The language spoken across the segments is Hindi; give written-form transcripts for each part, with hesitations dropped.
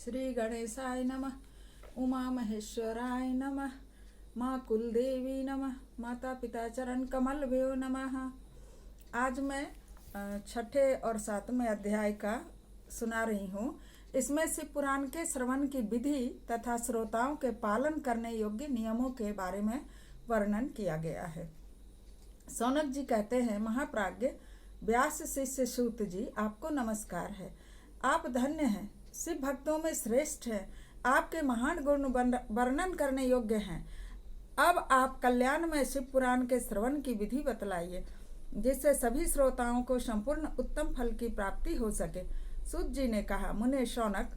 श्री गणेशाय नमः। उमा महेश्वराय नमः। माँ कुलदेवी नमः। माता पिता चरण कमल भ्यो नमः। आज मैं छठे और सातवें अध्याय का सुना रही हूँ। इसमें शिव पुराण के श्रवण की विधि तथा श्रोताओं के पालन करने योग्य नियमों के बारे में वर्णन किया गया है। सौनक जी कहते हैं, महाप्राज्ञ व्यास शिष्य सूत जी, आपको नमस्कार है। आप धन्य हैं, शिव भक्तों में श्रेष्ठ हैं, आपके महान गुण वर्णन करने योग्य हैं। अब आप कल्याण में शिव पुराण के श्रवण की विधि बतलाइए, जिससे सभी श्रोताओं को संपूर्ण उत्तम फल की प्राप्ति हो सके। सूत जी ने कहा, मुने शौनक,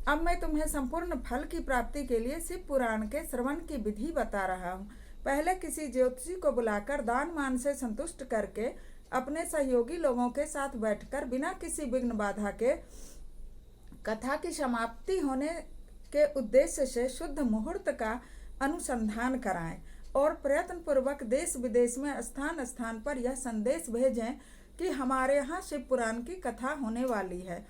अब मैं तुम्हें संपूर्ण फल की प्राप्ति के लिए शिव पुराण के श्रवण की विधि बता रहा हूँ। पहले किसी ज्योतिषी को बुलाकर दान मान से संतुष्ट करके अपने सहयोगी लोगों के साथ बैठकर बिना किसी विघ्न बाधा के कथा की समाप्ति होने के उद्देश्य से शुद्ध मुहूर्त का अनुसंधान कराएं और प्रयत्न पूर्वक देश विदेश में स्थान स्थान पर यह संदेश भेजें कि हमारे यहाँ शिव पुराण की कथा होने वाली है।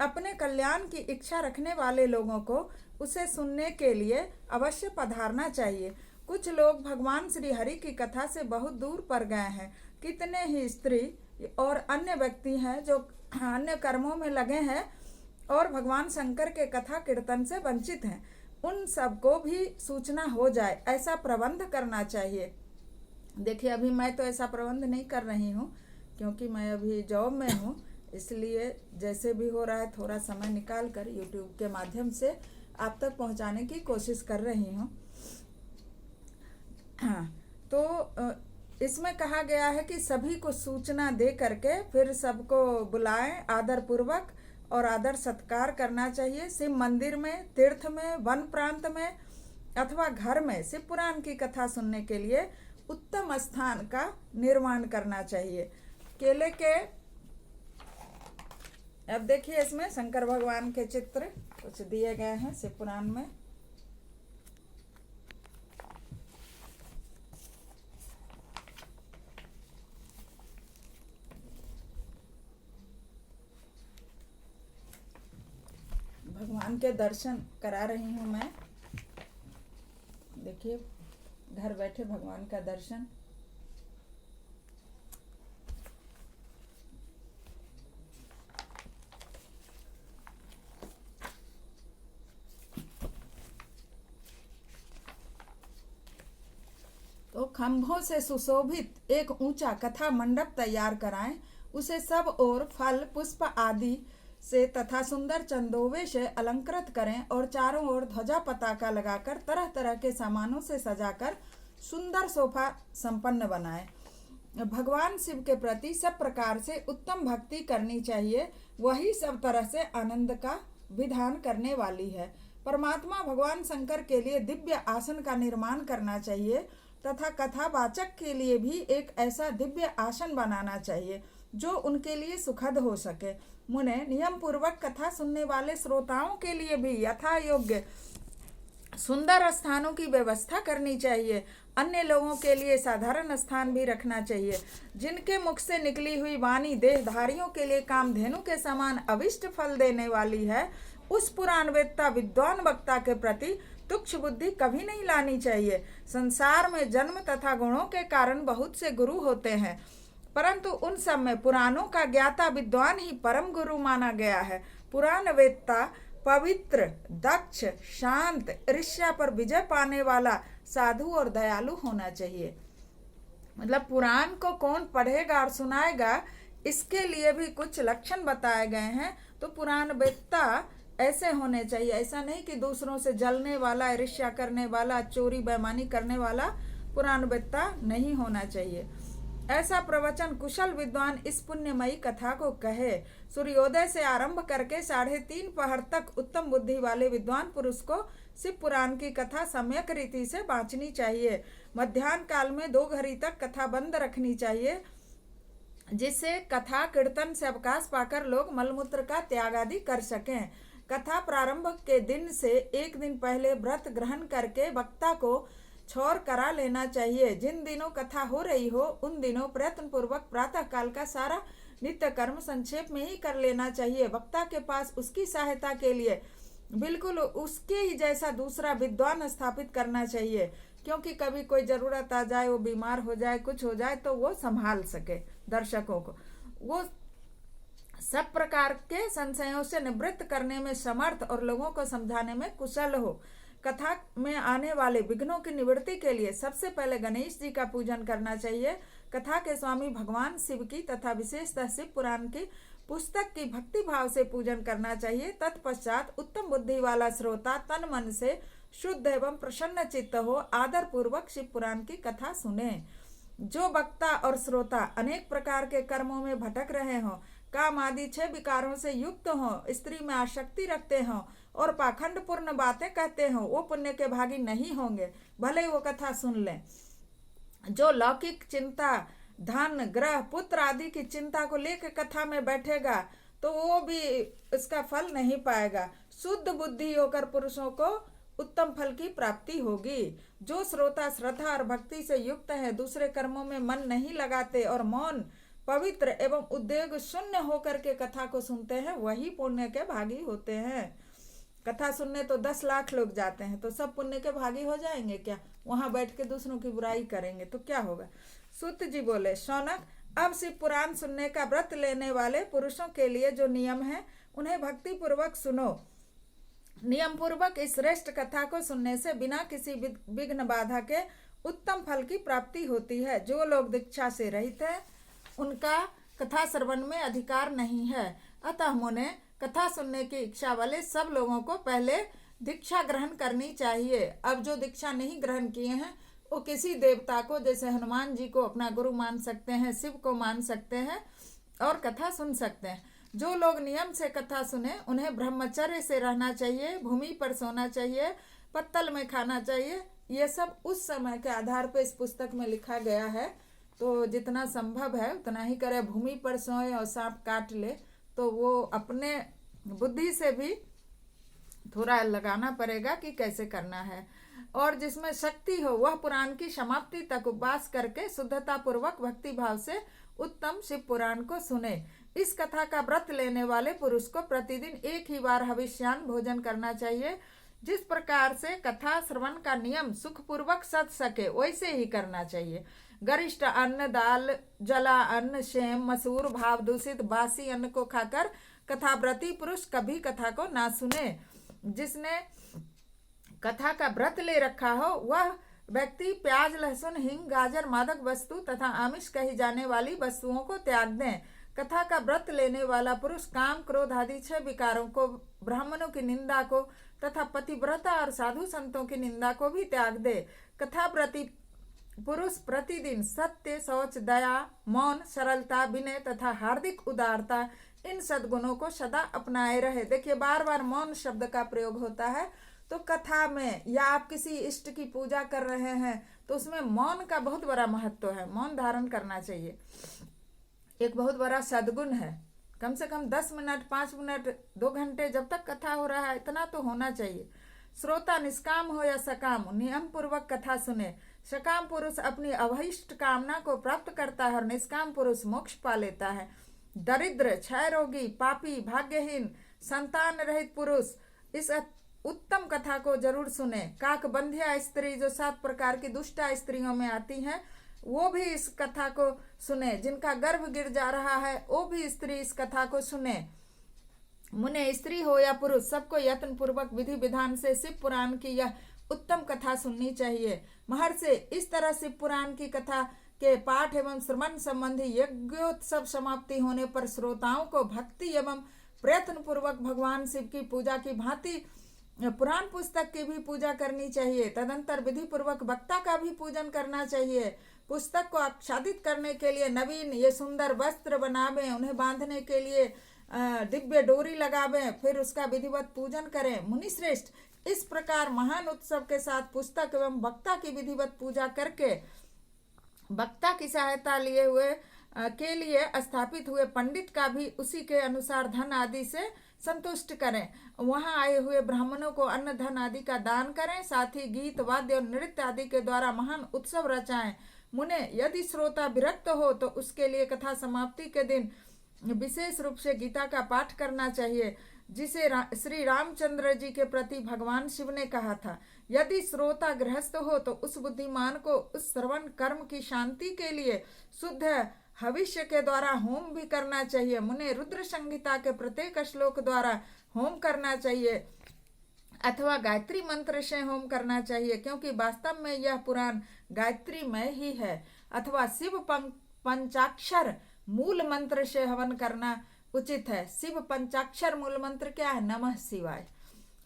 अपने कल्याण की इच्छा रखने वाले लोगों को उसे सुनने के लिए अवश्य पधारना चाहिए। कुछ लोग भगवान श्री हरि की कथा से बहुत दूर पर गए हैं। कितने ही स्त्री और अन्य व्यक्ति हैं जो अन्य कर्मों में लगे हैं और भगवान शंकर के कथा कीर्तन से वंचित हैं। उन सबको भी सूचना हो जाए, ऐसा प्रबंध करना चाहिए। देखिए, अभी मैं तो ऐसा प्रबंध नहीं कर रही हूँ क्योंकि मैं अभी जॉब में हूँ, इसलिए जैसे भी हो रहा है थोड़ा समय निकाल कर यूट्यूब के माध्यम से आप तक पहुँचाने की कोशिश कर रही हूँ। तो इसमें कहा गया है कि सभी को सूचना दे करके फिर सबको बुलाएं, आदर पूर्वक और आदर सत्कार करना चाहिए। शिव मंदिर में, तीर्थ में, वन प्रांत में अथवा घर में शिव पुराण की कथा सुनने के लिए उत्तम स्थान का निर्माण करना चाहिए। केले के, अब देखिए इसमें शंकर भगवान के चित्र कुछ दिए गए हैं शिव पुराण में। भगवान के दर्शन करा रही हूँ मैं। देखिए, घर बैठे भगवान का दर्शन। तो खंभों से सुशोभित एक ऊंचा कथा मंडप तैयार कराएं। उसे सब ओर फल पुष्प आदि से तथा सुंदर चंदोवे से अलंकृत करें और चारों ओर ध्वजा पताका लगाकर तरह तरह के सामानों से सजाकर सुंदर सोफा संपन्न बनाएं। भगवान शिव के प्रति सब प्रकार से उत्तम भक्ति करनी चाहिए, वही सब तरह से आनंद का विधान करने वाली है। परमात्मा भगवान शंकर के लिए दिव्य आसन का निर्माण करना चाहिए तथा कथावाचक के लिए भी एक ऐसा दिव्य आसन बनाना चाहिए जो उनके लिए सुखद हो सके। मुने, नियम पूर्वक कथा सुनने वाले श्रोताओं के लिए भी यथा योग्य सुंदर स्थानों की व्यवस्था करनी चाहिए। अन्य लोगों के लिए साधारण स्थान भी रखना चाहिए। जिनके मुख से निकली हुई वाणी देहधारियों के लिए कामधेनु के समान अविष्ट फल देने वाली है, उस पुराण वेत्ता विद्वान वक्ता के प्रति तुच्छ बुद्धि कभी नहीं लानी चाहिए। संसार में जन्म तथा गुणों के कारण बहुत से गुरु होते हैं, परंतु उन सब में पुराणों का ज्ञाता विद्वान ही परम गुरु माना गया है। पुराण वेत्ता पवित्र, दक्ष, शांत, ईर्ष्या पर विजय पाने वाला, साधु और दयालु होना चाहिए। मतलब पुराण को कौन पढ़ेगा और सुनाएगा, इसके लिए भी कुछ लक्षण बताए गए हैं। तो पुराण वेत्ता ऐसे होने चाहिए। ऐसा नहीं कि दूसरों से जलने वाला, ईर्ष्या करने वाला, चोरी बेईमानी करने वाला पुराण वेत्ता नहीं होना चाहिए। ऐसा प्रवचन कुशल विद्वान इस पुण्यमयी कथा को कहे। सूर्योदय से आरंभ करके 3:30 पहर तक उत्तम बुद्धि वाले विद्वान पुरुष को शिव पुराण की कथा सम्यक रीति से बांचनी चाहिए। मध्याह्न काल में 2 घड़ी तक कथा बंद रखनी चाहिए, जिससे कथा कीर्तन से अवकाश पाकर लोग मलमूत्र का त्याग आदि कर सकें। कथा प्रारंभ के दिन से 1 दिन पहले व्रत ग्रहण करके वक्ता को छोर करा लेना चाहिए। जिन दिनों कथा हो रही हो उन दिनों प्रयत्न पूर्वक प्रातः काल का सारा नित्य कर्म संक्षेप में ही कर लेना चाहिए। वक्ता के पास उसकी सहायता के लिए बिल्कुल उसके ही जैसा दूसरा विद्वान स्थापित करना चाहिए, क्योंकि कभी कोई जरूरत आ जाए, वो बीमार हो जाए, कुछ हो जाए, तो वो संभाल सके दर्शकों को, वो सब प्रकार के संशयों से निवृत्त करने में समर्थ और लोगों को समझाने में कुशल हो। कथा में आने वाले विघ्नों की निवृत्ति के लिए सबसे पहले गणेश जी का पूजन करना चाहिए। कथा के स्वामी भगवान शिव की तथा विशेषतः शिव पुराण की पुस्तक की भक्ति भाव से पूजन करना चाहिए। तत्पश्चात उत्तम बुद्धि वाला श्रोता तन मन से शुद्ध एवं प्रसन्न चित्त हो आदर पूर्वक शिव पुराण की कथा सुने। जो वक्ता और श्रोता अनेक प्रकार के कर्मों में भटक रहे हों, काम आदि 6 विकारों से युक्त हों, स्त्री में आसक्ति रखते हों और पाखंड पूर्ण बातें कहते हों, वो पुण्य के भागी नहीं होंगे, भले ही वो कथा सुन लें। जो लौकिक चिंता, धन, ग्रह, पुत्र आदि की चिंता को लेकर कथा में बैठेगा तो वो भी इसका फल नहीं पाएगा। शुद्ध बुद्धि होकर पुरुषों को उत्तम फल की प्राप्ति होगी। जो श्रोता श्रद्धा और भक्ति से युक्त है, दूसरे कर्मों में मन नहीं लगाते और मौन, पवित्र एवं उद्वेग शून्य होकर के कथा को सुनते हैं, वही पुण्य के भागी होते हैं। कथा सुनने तो 10 लाख लोग जाते हैं, तो सब पुण्य के भागी हो जाएंगे क्या? वहां बैठ के दूसरों की बुराई करेंगे तो क्या होगा? सूत जी बोले, शौनक, अब शिव पुराण सुनने का व्रत लेने वाले पुरुषों के लिए जो नियम है उन्हें भक्ति पूर्वक सुनो। नियम पूर्वक इस श्रेष्ठ कथा को सुनने से बिना किसी विघ्न बाधा के उत्तम फल की प्राप्ति होती है। जो लोग दीक्षा से रहित है उनका कथा श्रवण में अधिकार नहीं है। अतः मुने, कथा सुनने की इच्छा वाले सब लोगों को पहले दीक्षा ग्रहण करनी चाहिए। अब जो दीक्षा नहीं ग्रहण किए हैं वो किसी देवता को, जैसे हनुमान जी को अपना गुरु मान सकते हैं, शिव को मान सकते हैं और कथा सुन सकते हैं। जो लोग नियम से कथा सुने उन्हें ब्रह्मचर्य से रहना चाहिए, भूमि पर सोना चाहिए, पत्तल में खाना चाहिए। ये सब उस समय के आधार पर इस पुस्तक में लिखा गया है, तो जितना संभव है उतना ही करे। भूमि पर सोए और सांप काट ले तो वो अपने बुद्धि से भी थोड़ा लगाना पड़ेगा कि कैसे करना है। और जिसमें शक्ति हो वह पुराण की समाप्ति तक उपवास करके शुद्धता पूर्वक भक्ति भाव से उत्तम शिव पुराण को सुने। इस कथा का व्रत लेने वाले पुरुष को प्रतिदिन एक ही बार हविष्यान्न भोजन करना चाहिए। जिस प्रकार से कथा श्रवण का नियम सुखपूर्वक सध सके वैसे ही करना चाहिए। गरिष्ठ अन्न, दाल, जला अन्न, शेम, मसूर, भाव दूषित बासी अन्न को खाकर कथाव्रती पुरुष कभी कथा को ना सुने। जिसने कथा का व्रत ले रखा हो वह व्यक्ति प्याज, लहसुन, हिंग, गाजर, मादक वस्तु तथा आमिष कही जाने वाली वस्तुओं को त्याग दें। कथा का व्रत लेने वाला पुरुष काम, क्रोध आदि 6 विकारों को, ब्राह्मणों की निंदा को तथा पतिव्रता और साधु संतों की निंदा को भी त्याग दे। कथा व्रती पुरुष प्रतिदिन सत्य, शौच, दया, मौन, सरलता, विनय तथा हार्दिक उदारता, इन सद्गुणों को सदा अपनाए रहे। देखिए, बार बार मौन शब्द का प्रयोग होता है, तो कथा में या आप किसी इष्ट की पूजा कर रहे हैं तो उसमें मौन का बहुत बड़ा महत्व है। मौन धारण करना चाहिए, एक बहुत बड़ा सद्गुण है। कम से कम 10 मिनट, 5 मिनट, 2 घंटे जब तक कथा हो रहा है इतना तो होना चाहिए। श्रोता निष्काम हो या सकाम नियम पूर्वक कथा सुने। सकाम पुरुष अपनी अभीष्ट कामना को प्राप्त करता है और निष्काम पुरुष मोक्ष पा लेता है। दरिद्र, क्षय रोगी, पापी, भाग्यहीन, संतान रहित पुरुष इस उत्तम कथा को जरूर सुने। काकबंधिया स्त्री जो 7 प्रकार की दुष्टा स्त्रियों में आती हैं वो भी इस कथा को सुने। जिनका गर्भ गिर जा रहा है वो भी स्त्री इस कथा को सुने। मुने, स्त्री हो या पुरुष, सबको यत्न पूर्वक विधि विधान से शिव पुराण की यह उत्तम कथा सुननी चाहिए। महर्षि, इस तरह शिव पुराण की कथा के पाठ एवं श्रवण संबंधी यज्ञोत्सव समाप्ति होने पर श्रोताओं को भक्ति एवं प्रयत्न पूर्वक भगवान शिव की पूजा की भांति पुराण पुस्तक की भी पूजा करनी चाहिए। तदंतर विधि पूर्वक वक्ता का भी पूजन करना चाहिए। पुस्तक को आच्छादित करने के लिए नवीन ये सुंदर वस्त्र बनावें, उन्हें बांधने के लिए दिव्य डोरी लगावें, फिर उसका विधिवत पूजन करें। मुनि श्रेष्ठ, इस प्रकार महान उत्सव के साथ पुस्तक एवं वक्ता की विधिवत पूजा करके वक्ता की सहायता लिए हुए के लिए स्थापित हुए पंडित का भी उसी के अनुसार धन आदि से संतुष्ट करें। वहां आए हुए ब्राह्मणों को अन्न धन आदि का दान करें। साथ ही गीत, वाद्य और नृत्य आदि के द्वारा महान उत्सव रचाएं। मुने, यदि श्रोता विरक्त हो तो उसके लिए कथा समाप्ति के दिन विशेष रूप से गीता का पाठ करना चाहिए। जिसे श्री रामचंद्र जी के प्रति भगवान शिव ने कहा था। यदि श्रोता गृहस्थ हो तो उस बुद्धिमान को उस श्रवण कर्म की शांति के लिए शुद्ध हविष्य के द्वारा होम भी करना चाहिए। मुने रुद्र संहिता के प्रत्येक श्लोक द्वारा होम करना चाहिए अथवा गायत्री मंत्र से होम करना चाहिए, क्योंकि वास्तव में यह पुराण गायत्री में ही है। अथवा शिव पंचाक्षर मूल मंत्र से हवन करना उचित है। शिव पंचाक्षर मूल मंत्र क्या है? नमः शिवाय।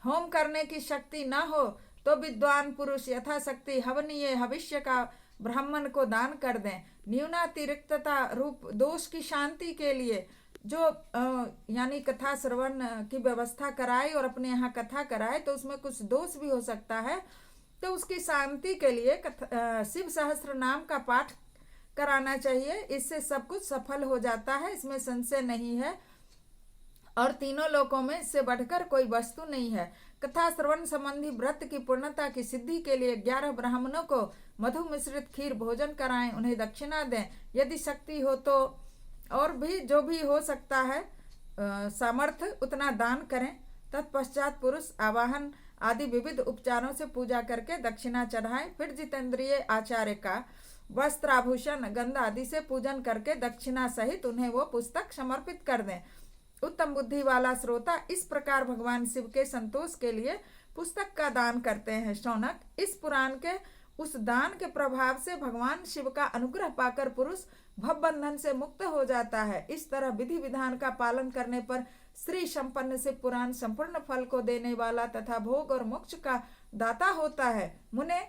होम करने की शक्ति न हो तो विद्वान पुरुष यथाशक्ति हवनीय हविष्य का ब्राह्मण को दान कर दें। न्यूनातिरिक्तता रूप दोष की शांति के लिए जो यानी कथा श्रवण की व्यवस्था कराए और अपने यहाँ कथा कराए तो उसमें कुछ दोष भी हो सकता है, तो उसकी शांति के लिए शिव सहस्त्र नाम का पाठ कराना चाहिए। इससे सब कुछ सफल हो जाता है, इसमें संशय नहीं है और तीनों लोकों में इससे बढ़कर कोई वस्तु नहीं है। कथा श्रवण संबंधी व्रत की पूर्णता की सिद्धि के लिए 11 ब्राह्मणों को मधु मिश्रित खीर भोजन कराएं, उन्हें दक्षिणा दें। यदि शक्ति हो तो और भी जो भी हो सकता है सामर्थ्य उतना दान करें। तत्पश्चात पुरुष आवाहन आदि विविध उपचारों से पूजा करके दक्षिणा चढ़ाएं। फिर जितेंद्रिय आचार्य का वस्त्र आभूषण गंध आदि से पूजन करके दक्षिणा सहित उन्हें वो पुस्तक समर्पित कर दें। उत्तम बुद्धि वाला श्रोता इस प्रकार भगवान शिव के संतोष के लिए पुस्तक का दान करते हैं। शौनक, इस पुराण के उस दान के प्रभाव से भगवान शिव का अनुग्रह पाकर पुरुष भव बंधन से मुक्त हो जाता है। इस तरह विधि विधान का पालन करने पर श्री संपन्न शिव पुराण संपूर्ण फल को देने वाला तथा भोग और मोक्ष का दाता होता है। मुने,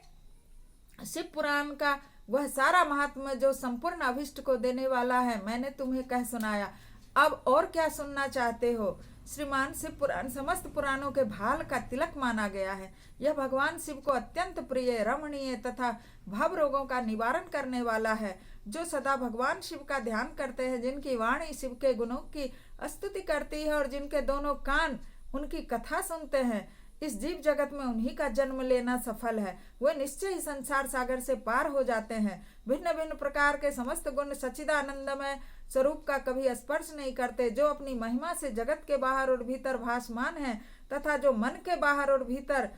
शिव पुराण का वह सारा महात्म्य जो संपूर्ण अभिष्ट को देने वाला है मैंने तुम्हें कह सुनाया। अब और क्या सुनना चाहते हो? श्रीमान, शिव पुराण समस्त पुराणों के भाल का तिलक माना गया है। यह भगवान शिव को अत्यंत प्रिय, रमणीय तथा भव रोगों का निवारण करने वाला है। जो सदा भगवान शिव का ध्यान करते हैं, जिनकी वाणी शिव के गुणों की स्तुति करती है और जिनके दोनों कान उनकी कथा सुनते हैं, इस जीव जगत में उन्हीं का जन्म लेना सफल है। वे निश्चय ही संसार सागर से पार हो जाते हैं। भिन्न भिन्न प्रकार के समस्त गुण सच्चिदानंदमय स्वरूप का कभी स्पर्श नहीं करते, जो अपनी महिमा से जगत के बाहर और भीतर भासमान है तथा जो मन के बाहर और भीतर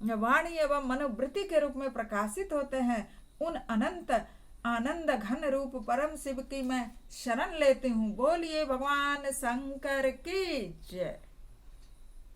वाणी एवं मनोवृत्ति के रूप में प्रकाशित होते हैं, उन अनंत आनंद घन रूप परम शिव की मैं शरण लेती हूँ। बोलिए भगवान शंकर की जय।